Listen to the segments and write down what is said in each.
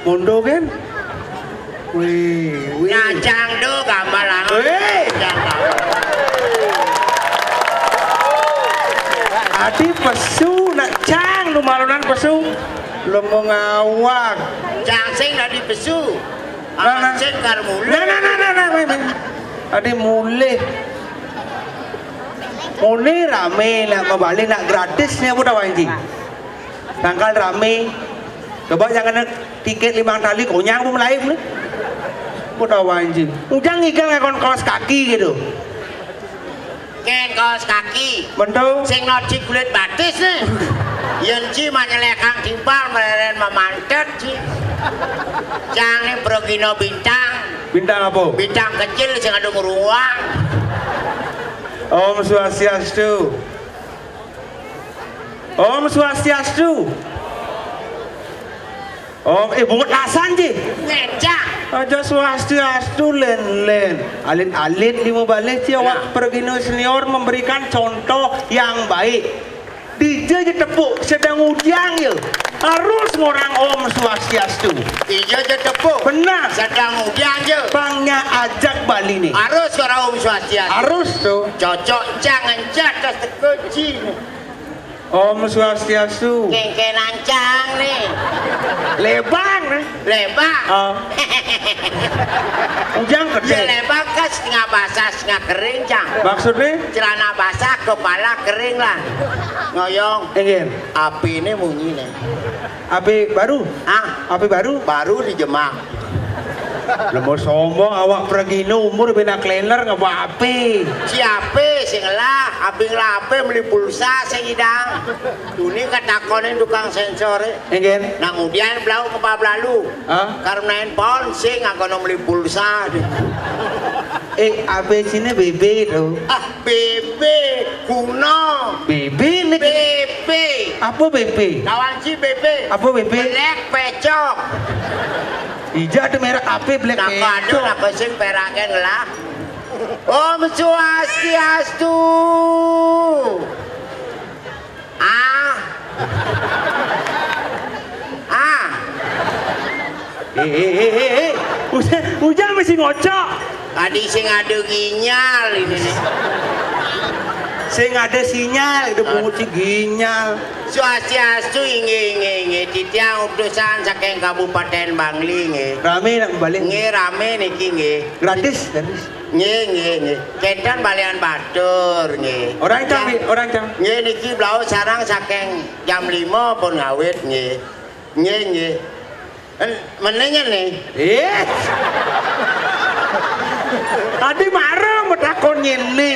Mundo kan? Wih, Nyacang do gambar lang. Adi pesu nak cang lu malunan pesu. Lu mau ngawak. Cang sing dari pesu. Nah, Sing kar mule. Adi mulai. Mulai rame nak kembali nak gratis ni apa dah anjing. Tanggal rame. Coba jangan tiket 5 kali konyang pun lain ni. Udah anjing. Ujang ikan ngakon kaos kaki gitu. Ken kaos kaki. Betul. Sing noci kulit batis nih. Yen ci manyelekang timpal mereren memantet ci. Cang ni Progino bintang. Bintang apa? Bintang kecil sing ada ruang. Om Swastiastu. Om Swastiastu. Om bungut lasan je. Ngecak. Aja Swastiastu len. Alit-alit lima balik si awak Progino senior memberikan contoh yang baik. DJ je tepuk sedang ujian ya. Harus ngorang Om Swastiastu. Ijo je tepuk. Benar. Sedang ujian je. Pangnya ajak Bali nih. Harus orang Om Swastiastu. Harus tuh. Cocok jangan jatuh tekunci. Om Swastiastu. Kengkenan cang nih. Lebang nih. Lebang. Ujang Ya gede. lebang kan setengah basah setengah kering cang. Maksudnya? Celana basah kepala kering lah. Ngoyong. Ingin. Api ini munyi nih. Api baru. Ah, Api baru. baru dijemak. Lemur sombong awak Progino umur bina klener ngapa api. Siapa sing lah, abing lape beli pulsa sing idang. Ini katakonin tukang sensor. Ingin. Nah kemudian belau ke lalu. Hah? Karena handphone sing akan beli pulsa. Api sini BB tuh. Ah, BB kuno. BB nih. BB. Apa BB? Kawan si BB. Apa BB? Black pecok. Hijau ada merek api black Nak ada pecok. nak sing peraken lah. Om Swastiastu. Ah. Ah. Ujang masih ngocok. Tadi sing ada ginyal ini nih. Sing ada sinyal itu pungut si ginyal. Swastiastu inge titiang utusan saking Kabupaten Bangli nge. Rame nak balik. Nge rame niki nge. Gratis. Nge. Kentan balian batur nge. Orang cang. Nge niki blau sarang saking jam 5 pun ngawit nge. Nge. Menenya nih. Tadi marah metakon nyene.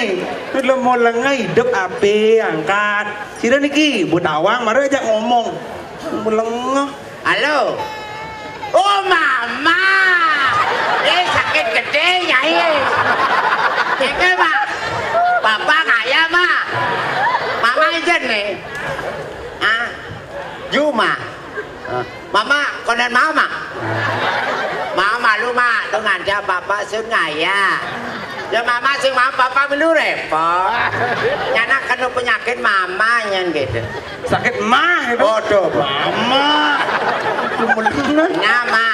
Lu mau lengai hidup api angkat. Sira niki Butawang marah aja ngomong. Melengah. Halo. Oh mama. Sakit gede nyai. Ini mak. Papa kaya mak. Mama aja nih. Ah. Juma. Mama konen mama. Mama lu mak dengan dia papa sun ngaya. Ya mama sing mama papa melu repot. Nyana kena penyakit mama nyen gitu. Sakit mah itu. Bodoh. Mama. Nama.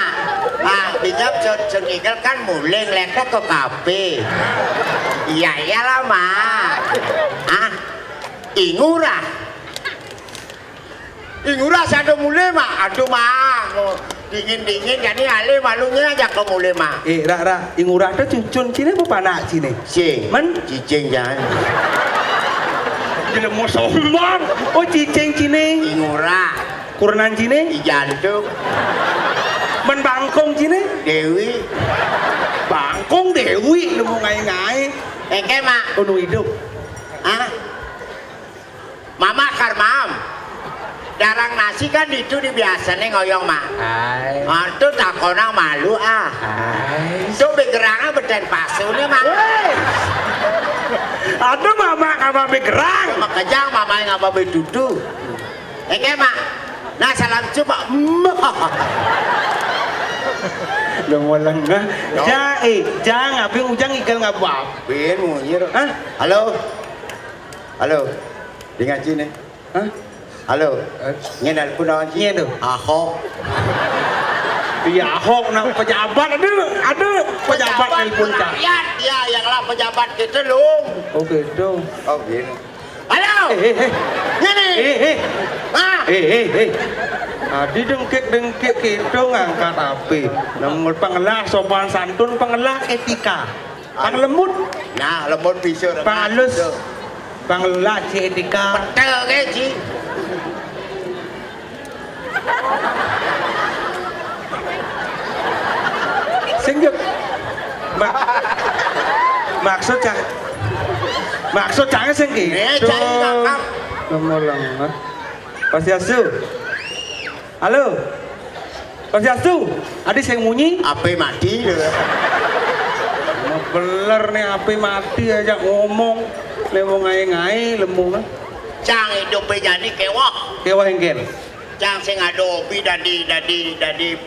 Pak, bijak sun ikel kan muling leka ke kafe. Iya iyalah mak. Ah. Ingura. Ingura satu mulai mak. Aduh mak. Dingin jadi ale malunya aja ke mulai mak. Ra ingurah tuh cucun cine apa panak cine? Cing. Men Cicing jangan. Jadi mau sombong. Oh cicing cine. Ingura. Kurenan cine. Jantung. Men bangkong cine. Dewi. Bangkong Dewi lu mau ngai-ngai. Engke mak. Unu hidup. Ah. Mama karmam. Darang nasi kan itu biasanya ngoyong mak. Hai. Itu tak konang malu ah. Hai. Itu bergeraknya beden pasunnya mak. Aduh mama apa bergerak? Mama kejang mama yang apa berdudu. Engke mak. Nah salam coba. Lu mau lengah. Jangan api ujang ikel ngabap. Bin munyir. Hah? Halo. Dengan sini. Hah? Halo. Ngedal pun lawan sini. Nyedo. Ahok. Iya Ahok nak pejabat ada pejabat nelpon cak. rakyat ya yang lah pejabat kita lu. Oh gitu. Oh gini. Halo. Ini. Ah. Adi dengkek gitu ngangkat api. Namun pengelah sopan santun, pengelah etika. Panglemut, Nah, lembut pisau. pangalus, pengelah si etika. Betul ke Ci? Senjuk. Maksud jangan sing gitu. Cai ngakak. Lemolang. Pak Siastu. Halo. Pak Siastu, adi sing munyi. Ape mati lho. Beler nih api mati aja ngomong. Lemo ngai-ngai lemu. Cang hidup jadi kewok. Kewa engkel. Cang sing ada hobi dadi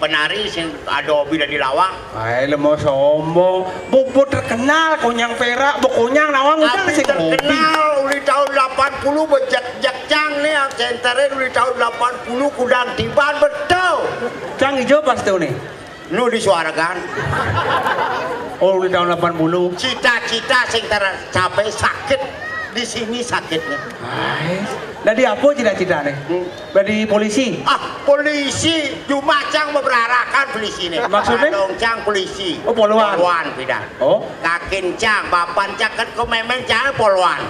penari sing ada hobi dadi lawak. Ay, lemo sombong. Bobo terkenal konyang perak, bokonyang nawang utang Tapi sing hobi. terkenal di tahun 80 bejak cang nih sentere di tahun 80 kudang tiban betul. Cang hijau pas tuh nih. Nu disuarakan. Oh, di tahun 80. Cita-cita sing tercapai sakit di sini sakitnya. Ay, dari apa cita-cita nih? Dari polisi. Ah, polisi cuma cang berarakan polisi nih. Maksudnya? Dong cang polisi. Oh, poluan. Poluan pidan. Oh, Kakin cang, bapan cang kan memen cang poluan.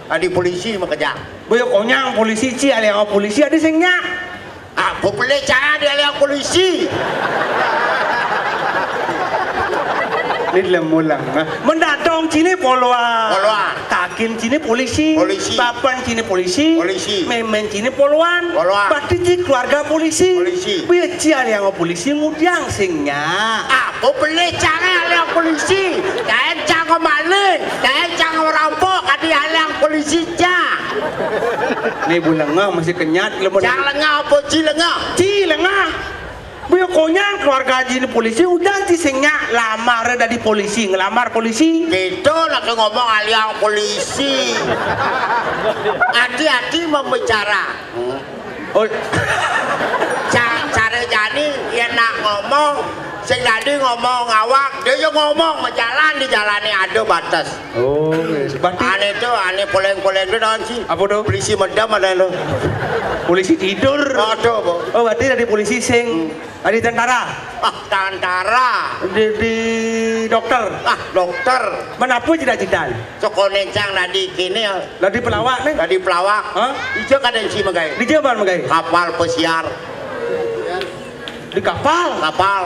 Adi polisi makeja. boyo konyang polisi ci aliang polisi ada sing nyak. Ah, popule cang dia lihat polisi. Ini lemulang. Mendatang cini poluan. Poluan. Kakin cini polisi. Polisi. Papan cini polisi. Polisi. Memen cini poluan. Poluan. Berarti ci keluarga polisi. Polisi. Boyo ci aliang polisi ngudiang sing nyak. Ah, popule cang lihat polisi. Kain cang kemaling, kain cang merampok, adi lihat polisi cang. Nih bulengah masih kenyat lemon. Cang lengah apa ci lengah? Ci lengah. Boyo konyang keluarga cini polisi udah ci sing nyak lamar dari polisi ngelamar polisi. Gitu nak ngomong aliang polisi. Hati-hati membicara. Oh, Cara jadi ya nak ngomong, sing tadi ngomong awak, dia yo ngomong jalan di jalannya ada batas. oh, yes. Berarti Ane tuh ane poleng-poleng itu naon sih? apa tuh? Polisi medam ada lo. Polisi tidur. Ada po. Oh, berarti dari polisi sing dari tentara, Ah, tentara. di dokter. Ah, dokter. Menapa cita-cita? Sokone cang nadi kini Dari pelawak nih. tadi pelawak. Hah? Ijo kadang si magai. Di Jawa Barat, Kapal pesiar, di kapal. kapal,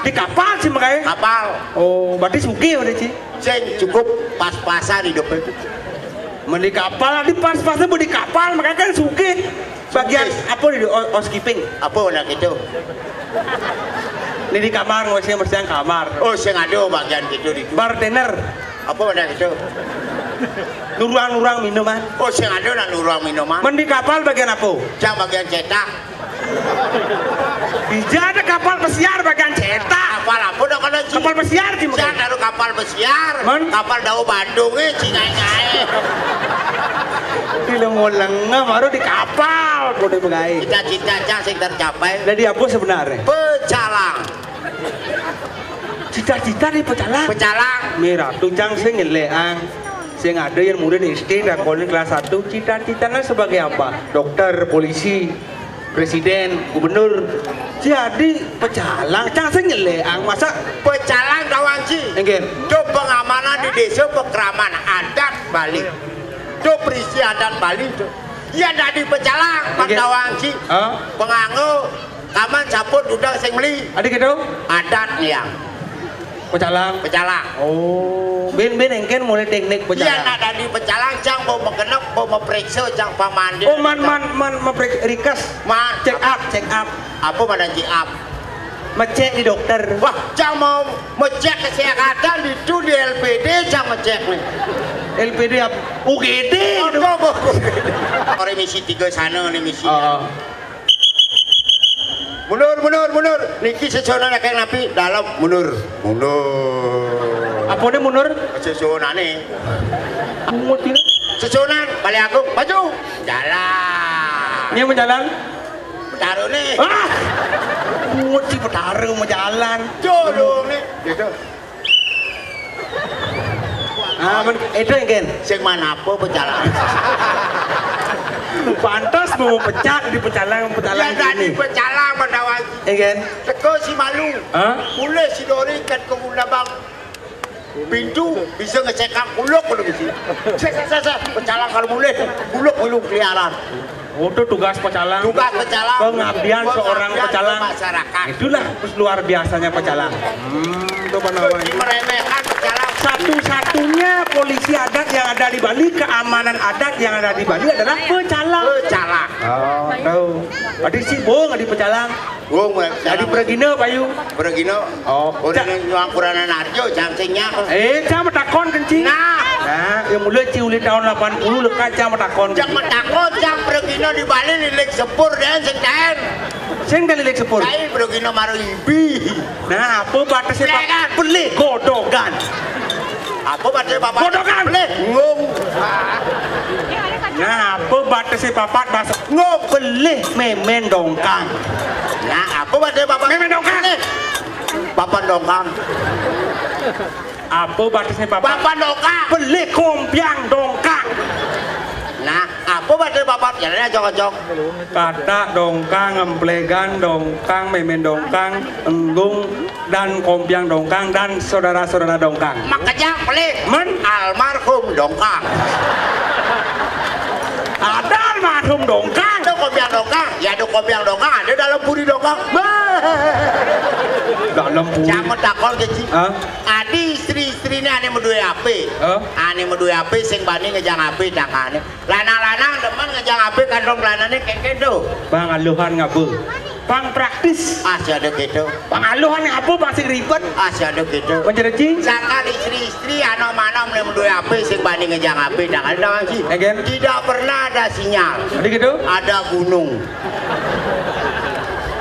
Di kapal sih makanya. kapal. Oh, berarti suki udah sih. Sing cukup pas-pasan hidup itu. Di kapal, di pas-pasnya di kapal, makanya kan suki. Bagian apa di housekeeping? Apa nak itu? Ini di kamar, masih kamar. Oh, sing ada bagian gitu di. Bartender, Apa nak itu? nurang-nurang minuman. Oh, sing ada nak nurang minuman. Di kapal bagian apa? Cang bagian cetak. Di ada kapal pesiar bagian cetak. Kapal apa dah kalau ci? Kapal pesiar sih Cang makanya. naruh kapal pesiar. Man? Kapal daun Bandung cingai-ngai. Di lengah baru di kapal, udah begai. Cita-cita cang sing tercapai. Jadi apa sebenarnya? Pecalang. Cita-cita di pecalang. Pecalang. Merah tuh cang sing ngeleang. Sing ada yang murid SD dan kolej kelas 1 cita-citanya sebagai apa? Dokter, polisi, presiden, gubernur. Jadi pecalang cang sing ngeleang masa Pecalang kawan ci. enggak. Itu pengamanan di desa pekraman adat Bali. Itu perisi adat Bali itu. Ya dari pecalang Pak Iya. Dawang ci. Hah? Penganggo kaman caput udah sing beli Adik gitu? adat nih yang Pecalang. pecalang. Oh, ben engken mulai teknik Iya pecalang. nak dari pecalang cang mau mengenok mau meperiksa cang pamandi. Oh, man rikas. Man Check up. apa mana ci up? Ngecek di dokter. Wah, cang mau ngecek kesehatan itu di LPD cang ngecek nih. LPD apa? UGD. Oh, coba. Orang misi 3 sana nih misi. Oh. Mundur. Niki sesono kayak napi dalam mundur. Apa nih mundur? Sesonan nih. Mungut ini. Sesonan balik aku maju. Jalan. Ini menjalan. Taruh nih. Ah, muat si petara mau jalan. Jodoh nih. Gitu. Ah, itu kan. Sing mana apa pecalang? Pantas mau pecah di pecalang Ya tadi ini. pecalang menawar. Kan? Teko si malu. Hah? Mulai si Dori kat ke bang. Pintu bisa ngecekak kuluk kalau gitu. Saya pecalang kalau mulai kuluk keliaran. Oh, itu tugas pecalang. Tugas pecalang. Pengabdian seorang pecalang. Masyarakat. Itulah luar biasanya pecalang. Itu apa namanya? Meremehkan pecalang. Satu-satunya polisi adat yang ada di Bali, keamanan adat yang ada di Bali adalah pecalang. Pecalang. Oh, tahu. Tadi si Bung di pecalang. Bung, Tadi Pregino Payu. Pergino. Oh, Udah nyuang Purana Narjo jamsingnya. Cama takon kencing. Nah, yang mulai ciuli tahun 80 lekat cama takon. Jangan takut, jam Pergino di Bali lilik sepur dan sengkain. Sing kali lek sepur. Saya Pergino maru ibi. Nah, apa batasnya Pak? Beli godogan. Apa baca bapak? Godogan. Ngong. Nah, apa batasnya papat bahasa ngok beli memen dongkang. Nah, apa baca bapak? Memen dongkang. Bapak dongkang. Apa batasnya papat? Bapak dongkang. Beli kompiang dongkang. Nah, apa baca bapak? Jalannya jok-jok. Kata dongkang, emplegan dongkang, memen dongkang, enggung dan kompiang dongkang dan saudara-saudara dongkang. Makanya beli Men almarhum dongkang. ada almarhum dongkang. Ada kopiang dongkang. Ya ada kopiang dongkang. Ada dalam puri dongkang. Dalam puri. Jangan takol kecil. Hah? Adi istri ini ane medue api. Ane medue api sing bani ngejang api dakane. Lanang-lanang demen ngejang api kandung lanane kayak gitu. Bang aluhan ngabu. Bang praktis. Asih ada gitu. Bang aluhan ngabu pasti ribet. Asih ada gitu. Mencerci. Sakal istri-istri ano-mano medue api sing bani ngejang api dakane dong sih. Again. Tidak pernah ada sinyal. Jadi gitu. Ada gunung.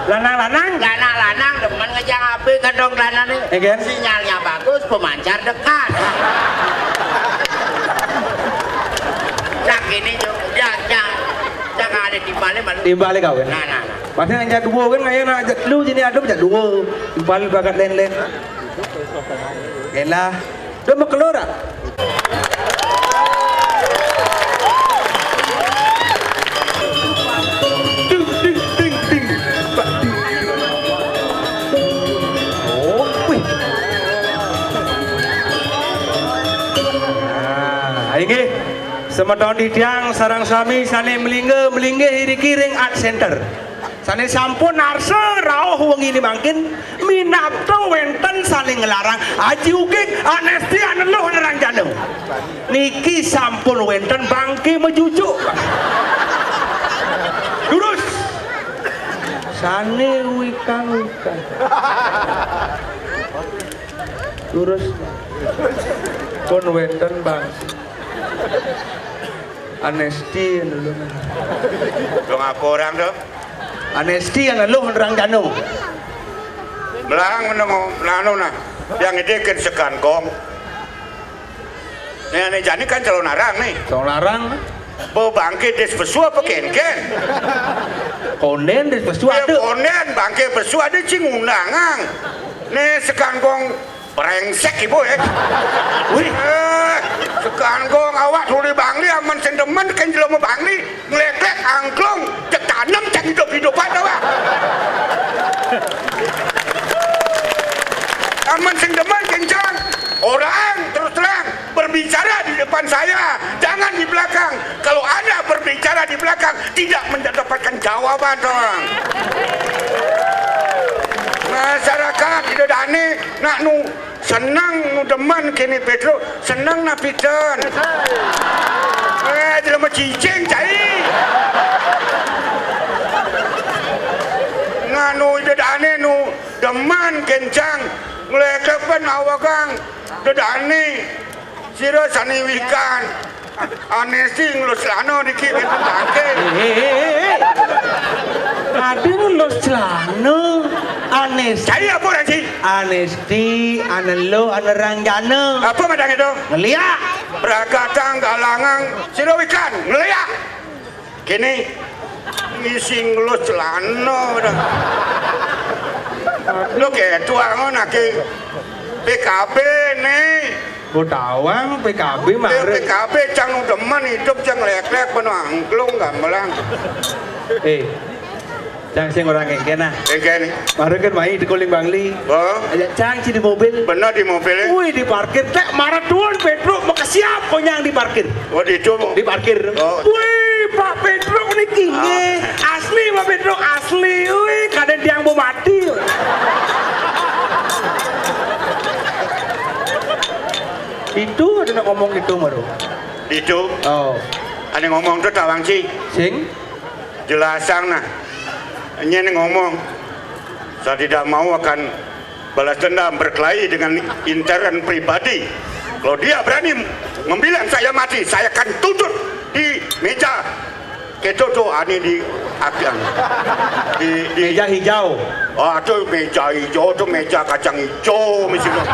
Lanang-lanang. Lanang-lanang demen ngejang api kandung lanane. Again. Sinyalnya bagus, pemancar dekat. Nah ini juga jangan ada timbale malu. Timbale kau kan. Nah. Pasal ngajak dua kan ngaya nak ajak lu jadi ada ajak dua. Timbale bagat len-len. Elah. Dah mau keluar tak? Ini semeton di tiang sarang suami sane melingge hiriki ring art center. Sane sampun narse rauh wengi ini mangkin minapto wenten sane ngelarang aji ukik anesti aneluh nerang janeng. Niki sampun wenten bangke mejujuk. Lurus. Sane wikang. Lurus. Pun wenten bang. Anesti dulu. Dong aku orang dong. Anesti yang lu nerang janung. Belang menengok nah. Yang ide kan sekangkong. Nih jani kan calon narang nih. Calon larang. Bawa bangke des besu apa ken? Konen des besu Ya ada. konen bangke besu ada cingundangang. Nih sekangkong brengsek ibu ya. Wih. Sekangkong awak tuli bangli aman sendemen kan jelema bangli ngelek-lek angklung cek tanam cek hidup-hidupan awak. Aman sendemen kencang. Orang terus terang berbicara di depan saya, jangan di belakang. Kalau Anda berbicara di belakang tidak mendapatkan jawaban dong. Masyarakat tidak aneh nak nu senang nu demen kini Petro senang na piten jelema cicing cai nganu dedane nu demen kencang ngelekepen awagang dedane sira saniwikan anesi ngelus lano dikit itu bangke Ada ngelus celana. Anesti. cai apa nanti Anesti anelo anerang janung. apa madang itu Ngeliat. Pragatang galangang sirawikan ngeliat kini ngisi ngelus celana dah. Lo kayak tuang nake PKB nih. Budawang PKB mare. PKB cang demen hidup cang lek-lek penuh angklung gamelang. Cang sing orang engken nah. Engken. Mare kan mai di Koling Bangli. Oh. Aja cang di mobil. Benar di mobilnya. Wih di parkir tek marah tuan Pedro mau siap konyang di parkir. Oh di itu. Di parkir. Oh. Wih Pak Pedro ini kinge. Asli Pak Pedro asli. Wih kadang tiang mau mati. Itu ada nak ngomong itu maru. Itu. Oh. Ada ngomong tuh tawang sih. Sing. Jelasang nah. Hanya ngomong. Saya tidak mau akan balas dendam berkelahi dengan intern pribadi. Kalau dia berani membilang saya mati, saya akan tuntut di meja. Kecoco ani di akan di Meja hijau. oh itu meja hijau itu meja kacang hijau misalnya.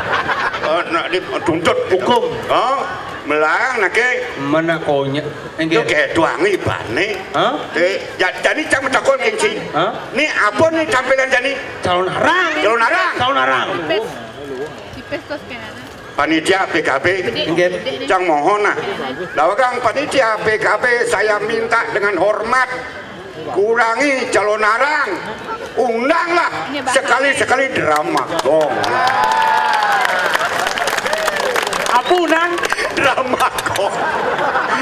Nak dituntut Hukum. Oh, melang nake. Mana konya? Yo kayak tuangi bane. Hah? Jadi cang takon kenci. Hah? Ni apa nih tampilan jani? Calon arang. Calon arang. Calon arang. Tipes kos kanan. Panitia PKB. Enggen. Cang mohon nah. Dawagang panitia PKB saya minta dengan hormat kurangi calon arang. Undanglah sekali-sekali drama gong. Apunan Drama gong.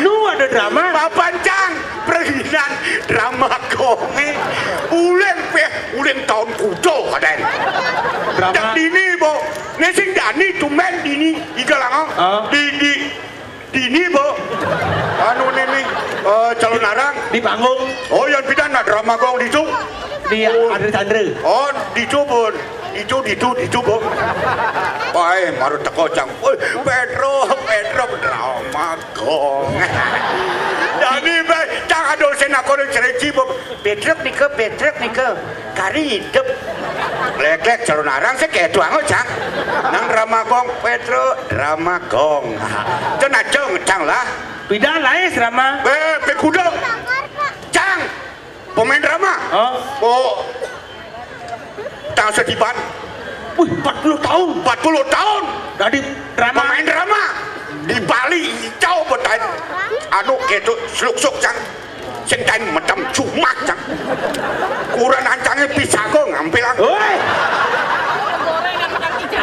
nu ada drama. Papancang perizinan drama gong. Uleng tahun kudo kaden. Drama. Jak dini bo. Nesing dani tumen dini igalang dini bo. Anu nini calon arang. Di panggung Oh yang pidana drama gong dicu. di Andre Chandra. Oh dicu bun. Dicu bo. Wah maru teko cang. Pedro drama gong. Dani be cang adol senako cereci bo. Pedro nike kari hidup. Lek calon arang saya kayak tuang cang. Nang drama gong Pedro drama gong. Cenah cang lah. Bidan lain drama. Be kuda. Cang. Pemain drama. Oh. Tang setiban. Wih 40 tahun. 40 tahun. Dari drama. Pemain drama. Di Bali hijau betain. Anu gitu sluk-sluk cang. Sing tain macam cumak cang. Kurang ancangnya pisah kok ngampilang. Woi.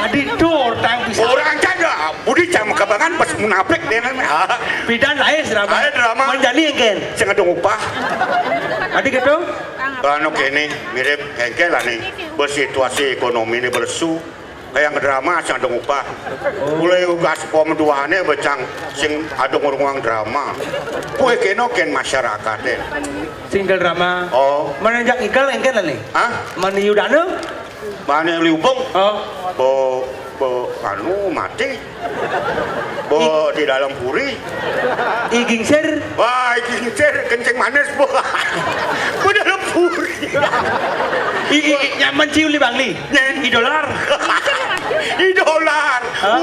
Adi dur tang bisa. Orang jaga. Budi jam kebangan pas munafik dia nana. Bidan lain drama. Lain drama. Menjadi engken. Sing ada upah. Adi gitu. Anu kene mirip engkel lah nih. Bersituasi ekonomi ini bersu. Kayak drama sing ada upah. Mulai ugas pom duane becang sing ada ngurung drama. Kue keno ken masyarakat deh. Single drama. Oh. Menanjak ikal engken lah nih. Hah? Mana Yudano? Mana liubung? Oh. Bo anu mati. Bo di dalam puri. Iging ser. Wah, iki kencing manis bo. Bo dalam puri. Nyaman cium li Bangli. Idolar. Idolar.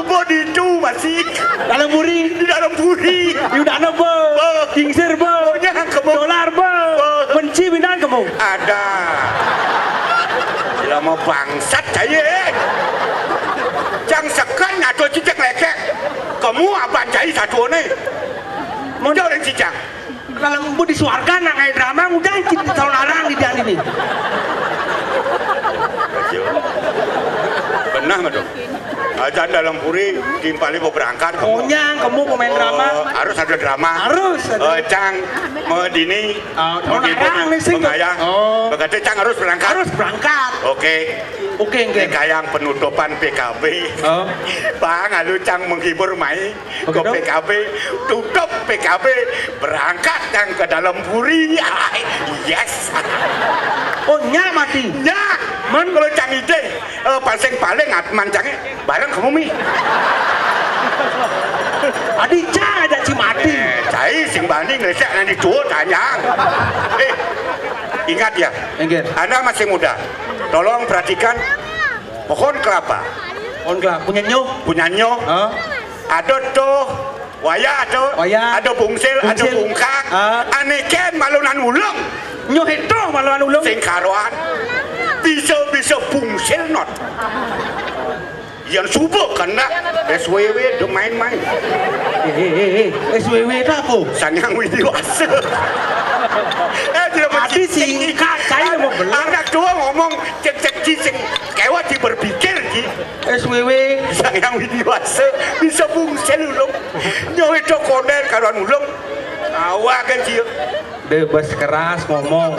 Bo di itu masih Dalam buri. di dalam puri. Yudano bo. Iging ser bo. Dolar bo. Benci bidan kamu. Ada. Lama bangsat saya. Jang sekan atau cicak lekek. Kamu abang cai satu ni. Mau jauh dari cicak. Kalau mau disuarkan nak kayak drama udah kita calon arang di dan ini. Benar betul. Aja dalam puri timpali mau berangkat. Konyang kamu pemain drama. Harus ada drama. Harus ada. Cang mau dini. Calon arang nih sih. Oh. Berarti Cang harus berangkat. Harus berangkat. Oke. Oke Ini kayak penutupan PKB. Oh. Bang, lalu Cang menghibur mai ke Begitu? PKB, tutup PKB, berangkat Cang ke dalam puri. Yes. Oh nya mati. Ya, man kalau Cang ide, paling mancangnya bareng kamu mi. Adi cang aja si mati. Cai sing banding ngesek nanti tua tanya. Ingat ya, Engger. Anda masih muda. Tolong perhatikan pohon kelapa. On kelak punya nyu. Punya nyo. Oh. Ada tuh waya tuh. Waya. Ada bungsil, ada Bungsil. bungkak. Aneh ken malunan ulung. Nyo itu malah ulung. Sing karuan bisa bungsil not. Yang subuh kena SWW do main-main. SWW itu apa? Sanyang widiwasa. Hati singkat, saya mau belar. Anak tua ngomong cek sing kewat di berpikir ki. SWW Sanyang widiwasa bisa bungsil ulung. Nyawa itu koner karuan ulung. Awak kan sih. bebas keras ngomong.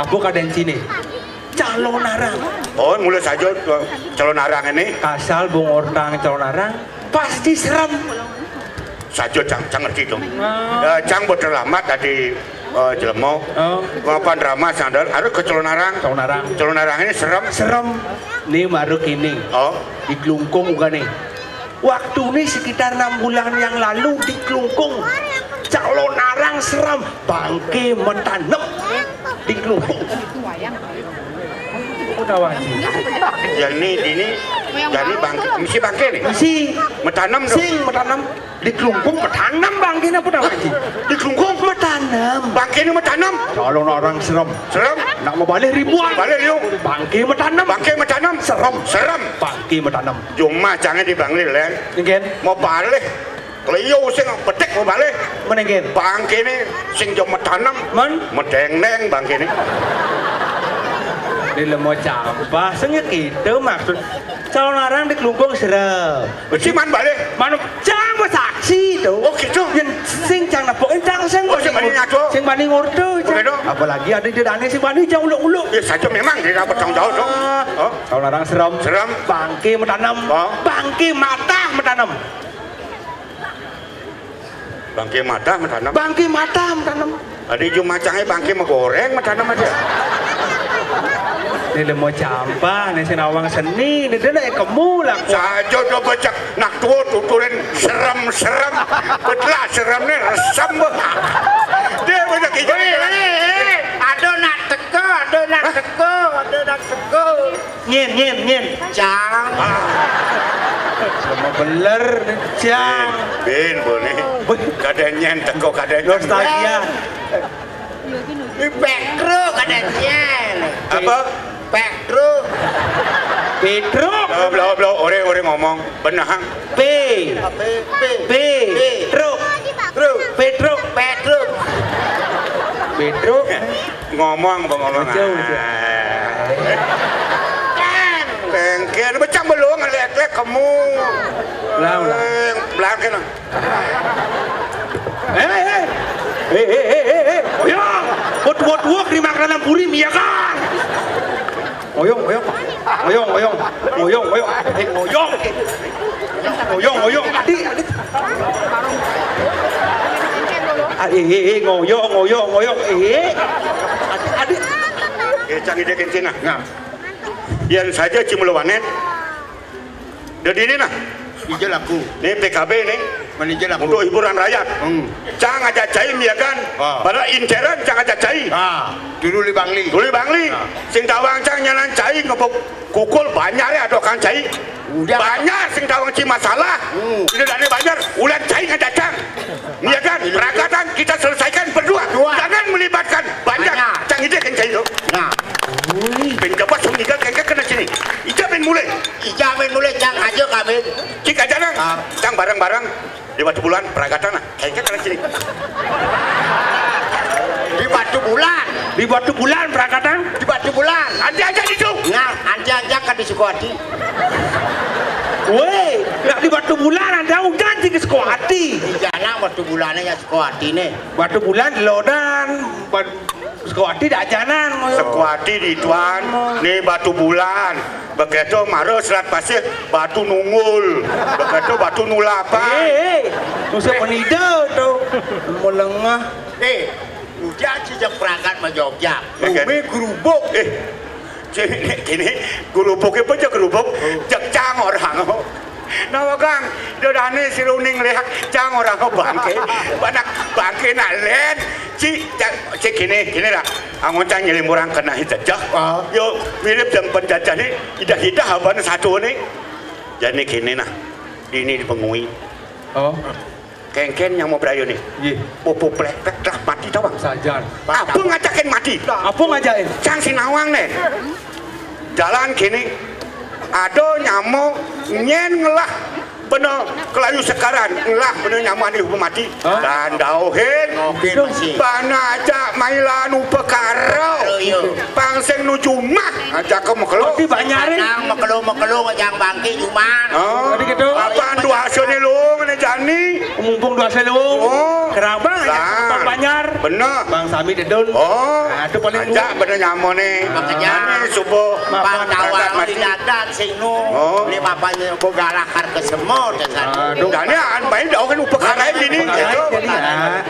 Aku kadang sini. Calon arang. Oh, mulai saja calon arang ini. Asal bung orang calon arang pasti serem. Saja cang ngerti dong. Cang berterlamat tadi jelemo. Ngapain drama sandal? Harus ke calon arang. Calon arang. Calon arang ini serem. Serem. Nih baru kini. Oh, Di Klungkung juga nih. Waktu ini sekitar 6 bulan yang lalu di Klungkung. Calon arang serem. Bangke mentanem di Klungkung. Udah wajib. ya ini misi bangke nih. Si Metanam dong. sing metanam di Klungkung metanam bangke apa udah wajib. Di Klungkung Metanam. bangke ini metanam. Calon orang serem. Serem. Nak mau balik ribuan. Balik liu. Bangke metanam. Bangke metanam. Serem. Bangke metanam. Cuma jangan dibangli len. Ngen. Mau balik. Liu sing petek mau balik. Menengin. Bangke ini sing jom metanam. Men. Medeng-neng bangke ini. Ini lemah campah. Sengit itu maksud. Calon orang di Klungkung serem. Si man balik. Mana jangan saksi itu. Oh gitu. Yang sing jangan napok entang sing. Oh, sing banding ngaco. Sing banding ngurdu. Oke, dong. Apalagi ada di dane sing banding jangan uluk-uluk. Ya saja memang dia dapat tanggung jawab dong. Oh. Calon orang serem. Serem. Bangke metanam. Oh. Bangke mata metanam. Bangke mata metanam. Bangke mata metanam. Ada cuma cangnya bangke menggoreng metanam aja. Ini lemah campah. Ini sinawang seni. Ini dia nak kamu lah. Saja udah baca nak tua tuturin serem. Betul serem nih resam banget. Dia banyak hijau. Ada nak teko. Nyen. Cang. Sama beler. Jang. Ben boleh. Kadangnya teko kadangnya. Nostalgia. Petro katanya. Apa? Petro. Petro. Bla ore ngomong benahang. Petro. Ngomong. Jauh. Bengkel macam belum ngelek kamu. Lah. Belakang kan. Ya, buat di makanan purim ya kan? Oyong. Adik. Ngoyong. Adik. Canggih dia kencing nah. Yang saja cimulawanet. Jadi ini nah. Ijal aku. Ini PKB nih. Manijal aku. Untuk hiburan rakyat. Jangan jajain ya kan. Pada interan jangan jajain. Dulu di Bangli. Sing tawang cang nyalan cai ngepuk kukul banyak ya adokan cai. Udah. Banyak sing tawang ci masalah. Ini dane banyak ulan cai ngajacang. Iya kan? Perakatan kita selesaikan berdua. Jangan melibatkan banyak. Cang ide kan cai lo. Nah, Ben dapat sumniga kengke kena sini. Ija ben mulai. cang aja kami. Cik aja nah. Cang bareng-bareng di Batu Bulan perakatan nah. Kengke kena sini. Di Batu Bulan Perakatan. Di Batu Bulan. Andi aja di situ. Nah, anja kan di Sukawati. Woi, nak di Batu Bulan ada hujan di Sukawati. Di sana Batu Bulannya ya Sukawati nih. Batu Bulan di Lodan. Sukawati di Ajanan. Sekuati di Tuan, nih Batu Bulan. Begitu maru selat pasir Batu Nunggul. Begitu Batu Nulapa. Nusa Penida tuh. Melengah. Udah sejak berangkat ke Jogja. Umi gerubuk. Ini gerubuknya pun je gerubuk. Jek cang orang. Nawa kang, dodane si runing lihat cang orang bangke. Banyak bangke nak len. Cik gini lah. Angon cang nyelim orang kena hijajah. Yo mirip jam penjajah ni. Hidah haban satu ni. Jadi gini nah. Ini di pengui. Oh. Kengken yang mau berayu nih. Pupu plek lah mati tau bang. Sajan. Apa ngajakin mati? Apa ngajakin? Cang Sinawang nih. Jalan gini. Ada nyamuk nyen ngelah bener kelayu sekaran ngelah bener nyamuk ini hukum mati. Dan dauhin. Oke masih. Bana ajak mailan upekaro. Pangseng nuju mah ajak ke mekelo. Di Banyare. Nang mekelu yang bangki cuma. Oh, Tadi gitu. apaan dua hasilnya lu ngene jani? Mumpung dua selung. Oh. Kerabang aja Lah. Bang Banyar. Bener. Bang Sami dedon. Oh, Aduh paling ajak bener nyamuk nih. Makanya. Ini subuh. Bang Kakak Dawang mati. di dadan sing nu. Oh. Li papanya boga lakar ke semut dasar. Aduh. Dan ini an bayi dauhin upekara gini. Gitu. Jadi ya.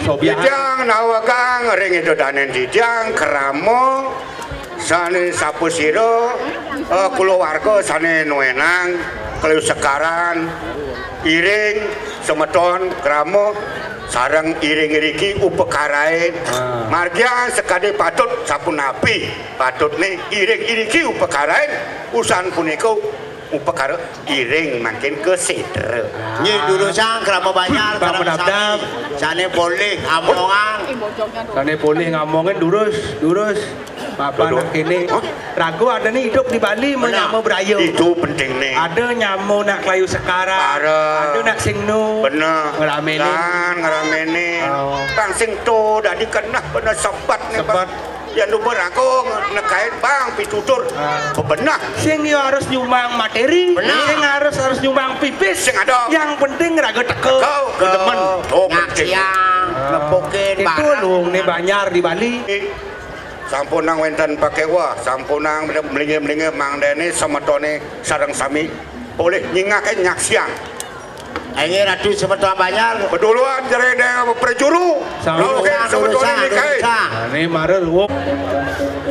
Sobiah. Dijang nawagang ring itu danen dijang keramo sane sapu siro keluarga sane nuenang kalau sekaran iring semeton keramo sarang iring iriki upekarain margian sekade patut sapu napi patut nih iring iriki upekarain usan puniko upekara iring makin ke sidre. Nyi dulu sang kerama banyak Bang Menabdab. Sane boleh amongan. Sane boleh ngomongin durus. Bapak Duduk. nak ini ragu ada nih hidup di Bali menyamu berayu. Itu penting nih. Ada nyamu nak kelayu sekarang. Bareng. Ada nak singnu. Bener. Ngeramenin. Dan ngeramenin. Oh. Bang sing to dah dikenah bener sebat nih Sebat. bang. Yang lu berako nekait bang pitutur. Bebenah. Sing yo harus nyumbang materi. Benar. Sing harus nyumbang pipis. Sing ada. Yang penting raga teko. Kau kedemen. Oh penting. Ngaksiang, lepokin Itu lu nih Banyar di Bali. Sampun nang wenten pakai wah, sampun nang melinge mang dene semetone sareng sami boleh nyingake nyaksiang. Ini ratu sebetul banyak. Beduluan jere deng perjuru. Sama. Lalu kan semetone nikahe. Nah, ini marel wuk.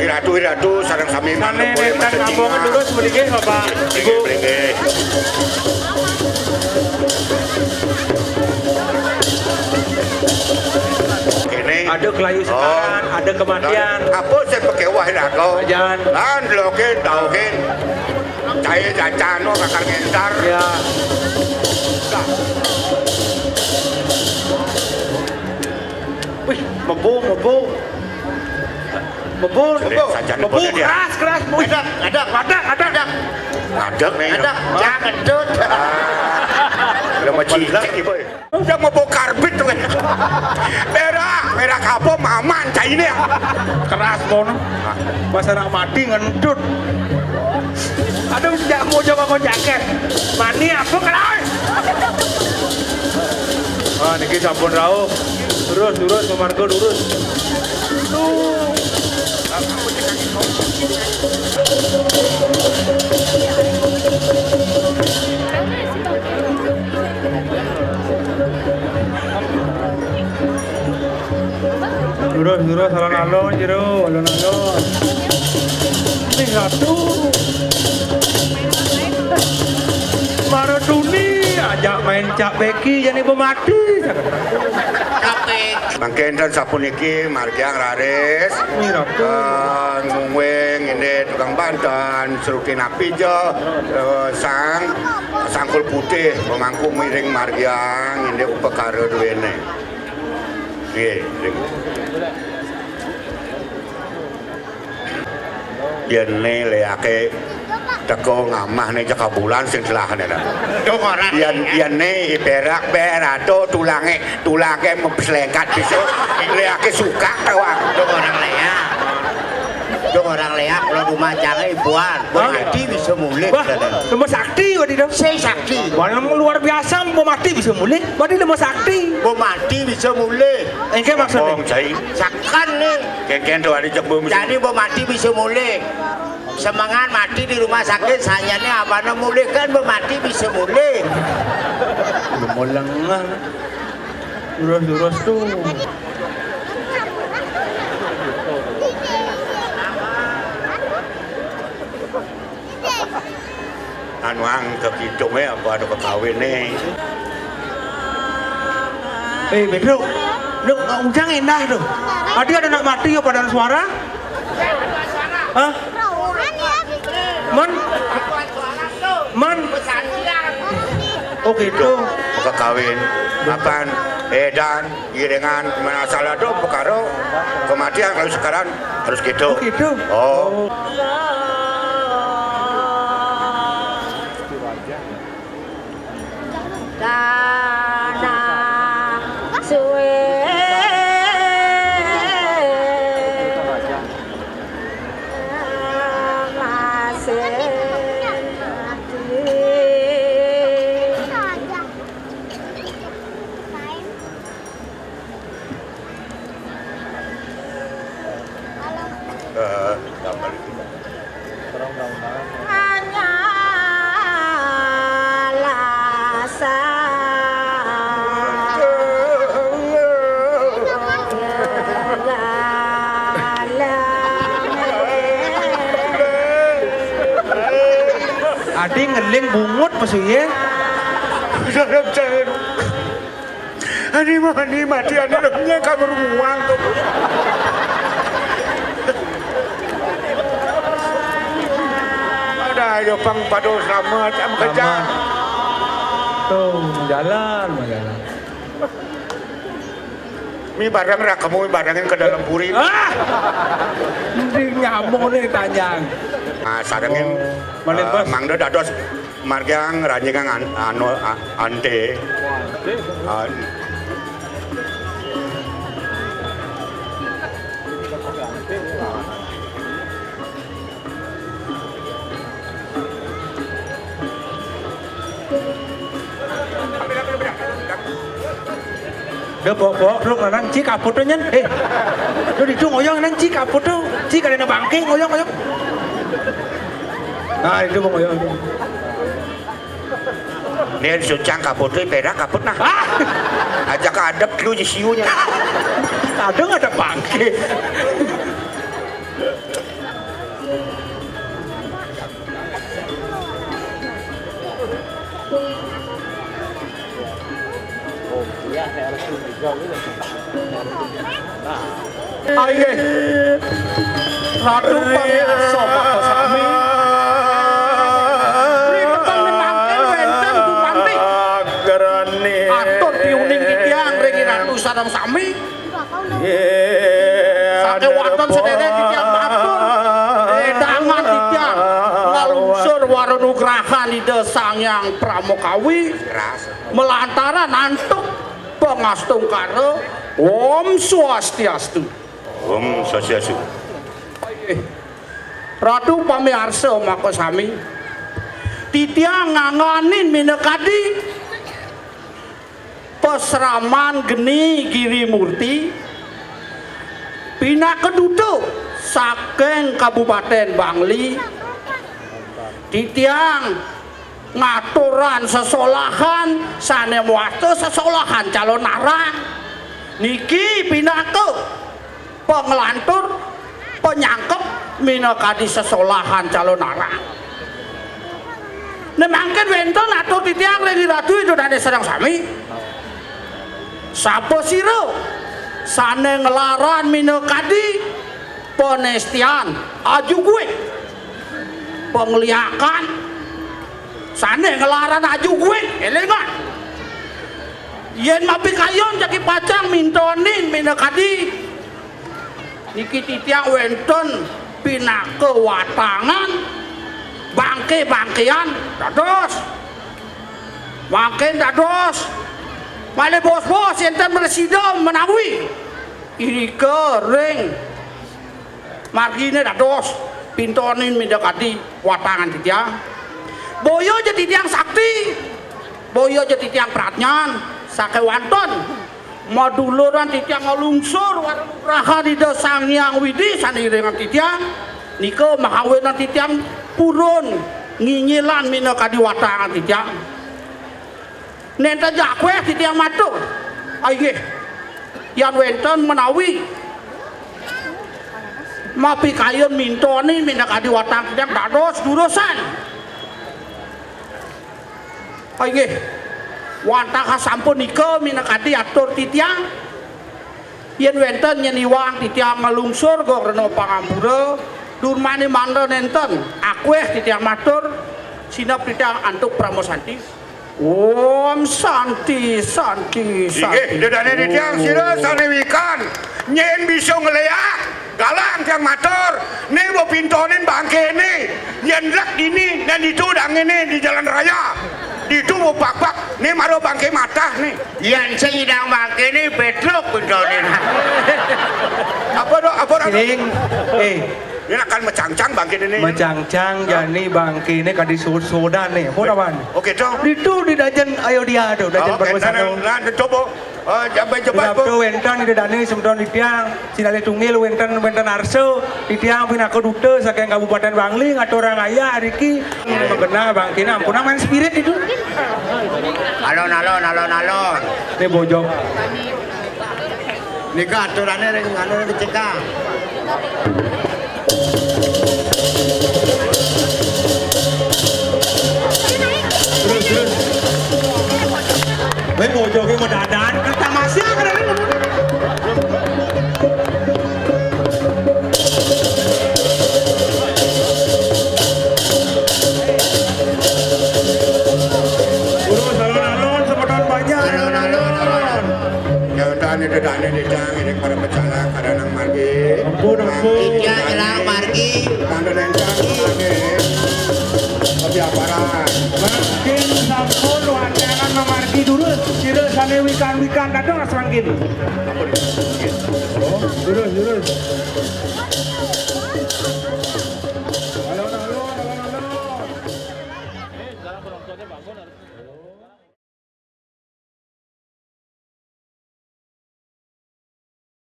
Iratu sareng sami mang Sane boleh dan ngomongin durus mending Bapak Ibu. Bringe. Kene Ada kelayu sekarang, ada kematian. Apa saya pakai wah kau? Ajan. Lan lokin tauhin. Cai jacano kakak ngentar. Ya. Wih, mebu. Sajan Mebu boleh dia. keras. Wih. Ada. Ngadek nih. Ada. Jangan tut. Udah mau cicik ibu. Udah mau bawa karbit tuh. Merah kapok maman cai ini. Keras kono. Pas anak mati ngentut. Aduh, tidak mau coba jaket. Mani apa keras? Ah, niki sampun rauh. Durus, Margo durus. Tuh. Durus, alon-alon, jero, alon-alon. Ini satu. Maro Tuni ajak main cak beki jadi pemati. Capek. Mangken dan sapun iki margiang raris. Ini ratu. Ngungweng ini tukang bantan serukin api jo sangkul putih memangku miring margiang ini upekara duwene. Nggih, ring. Yene leake teko ngamah nih jaka bulan sing selahane ta. Dong orang. Yene iberak berato tulange memselengkat bisa leake suka tawang. Dong orang leak. Dong orang leak kalau rumah jangan ibuan. Mati bisa mulai. Wah, lemah sakti wadi dong. Saya sakti. Wah, luar biasa mau mati bisa mulai. Wadi lemah sakti. Mati bisa mulai. Engke maksudnya. Bong cai. Sakan nih. Keken tuh ada jebum. Jadi mati bisa mulai. Semangat mati di rumah sakit sayangnya apa mulai kan mati bisa mulai. Mau lengah. Durus tuh. Anu ang kekidungnya apa ada kekawin nih. Bedro. Duk, ujang indah tuh. Tadi ada nak mati ya padan suara? Hah? Man? Oh gitu. kekawin apaan edan giringan mana salah do perkara kematian kalau sekarang harus gitu. Oh gitu. Oh. Dana suwe Adi ngeling bungut maksudnya. Dalam jalan. Ani mati ani lemnya kamar muang tuh. Ada ayo pang pado selamat am kerja. Tuh jalan. Mi barang rak kamu barangin ke dalam puri. Ini nyamuk nih tanyang. Nah, sadangin Malit bos. mangda dados margang ranjang ante. Dia bawa lu nang cik kaput tuh nyen. Lu di ngoyong nang cik kaput tuh. Cik ada bangke ngoyong. Nah itu mau ngoyong. Nih sucang kaput tuh perak kaput nah. Ajak adep lu di siunya. Kadang ada bangke. Ayo, Ratu Pangarso Pak Sami. Ribetang memangkel wenten Bupati. Atur diuning titiang regi Ratu Sarang Sami. Sake waton sedere titiang atur. Edangan titiang ngalungsur warunugrahan ide Sangyang Pramokawi. Melantaran antuk pengastung karo Om Swastiastu. Om Swastiastu. Ratu Pamiarsa Makosami. Titiang nganganin minekadi peseraman geni Giri Murti pina kedutuk saking Kabupaten Bangli. Titiang ngaturan sesolahan sane muato sesolahan calon arang niki pinatu pengelantur penyangkep minakadi sesolahan calon arang nemangken wenten atur titiang regi Ratu itu dane Sarang Sami sapa sira sane ngelaran minakadi penestian aju gue pengliakan sane ngelaran aju gue elengan yen mapi kayon jaki pacang mintonin minakadi niki titiang wenten pinake watangan bangke-bangkean dados dados male bos-bos enten presiden menawi ini kering margine dados pintonin minakadi watangan titiang boyo jadi tiang sakti, boyo jadi tiang pratnyan, sake wanton, maduluran titiang ngalungsur, raha di Sangyang Widi saniringan titiang, niko makawenan titiang purun, nginyilan minakadi watangan titiang. Nenta jakwe titiang matur, aye, yang wenten menawi, mapi kayon mintoni minakadi watangan titiang dados durosan. Ayo, wantah sampun nika minakadi atur titiang yen wenten yen iwang titiang ngalungsur go rena pangampura durmane mandha nenten akweh titiang matur sinep titiang antuk pramosanti Om Santi Santi Ike, Santi. dedane di tiang sila sanewikan. Nyen bisa ngeleak. Galang tiang motor. Nih mau pintonin bangke nih. Nyen lek ini dan itu dang ini di jalan raya. Di itu mau pak. Nih maro bangke mata nih. Yang sengidang bangke ini bedruk pintonin. Apa dah? Siling, Ini akan mencang-cang bangke ini. macang-cang jani bangki ini kadi soda nih. Apa apaan? Oke dong. Itu di dajen ayo dia tuh, dajen berbesar. Nah, coba. Jambai coba. Sabtu wentan di dani semdon di tiang, sinale tungil wentan arso di tiang pinako dute saking Kabupaten Bangli ngaturang aya ariki benar bangkina ampuna main spirit itu. Alon. Ini bojong. Nika aturannya ring anu dicekak. Terus. Weh bojongnya mau dadan kan tamasya kan ini. Urus alon-alon semedon banyak. Alon. Dedane di tiang ini pada bencana kadang margi. Ampun. Iya jelang margi. Tanda nencang margi. Tapi aparan. Makin sampun wantenan memargi dulu. Sire sane wikan-wikan kadang asrangkin. Durus.